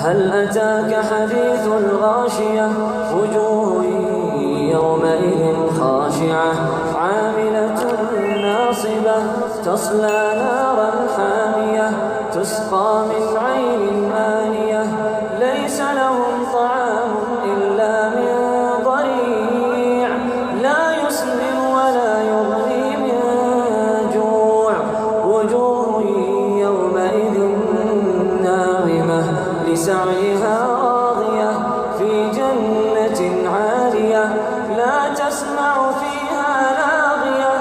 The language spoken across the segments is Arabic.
هل أتاك حديث الغاشية وجوه يومئذ خاشعة عاملة ناصبة تصلى نارا حامية تسقى من عين آنية ليس لهم طعام إلا من ضريع لا يسمن ولا يغني من جوع وجوه يومئذ ناعمة لسعيها راضية في جنة عالية لا تسمع فيها لاغية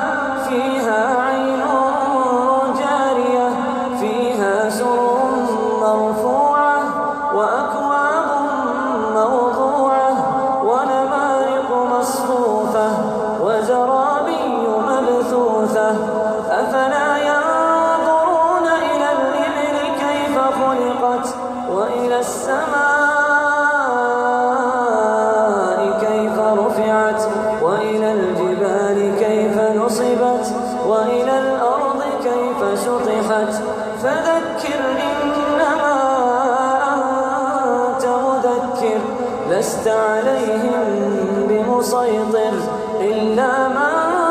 فيها عين جارية فيها سرر مرفوعة وأكواب موضوعة ونمارق مصفوفة وزرابي مبثوثة أفلا ينظرون إلى الإبل كيف خلقت وإلى السماء كيف رفعت وإلى الجبال كيف نصبت وإلى الأرض كيف سطحت فذكر إنما أنت مذكر لست عليهم بمسيطر إلا من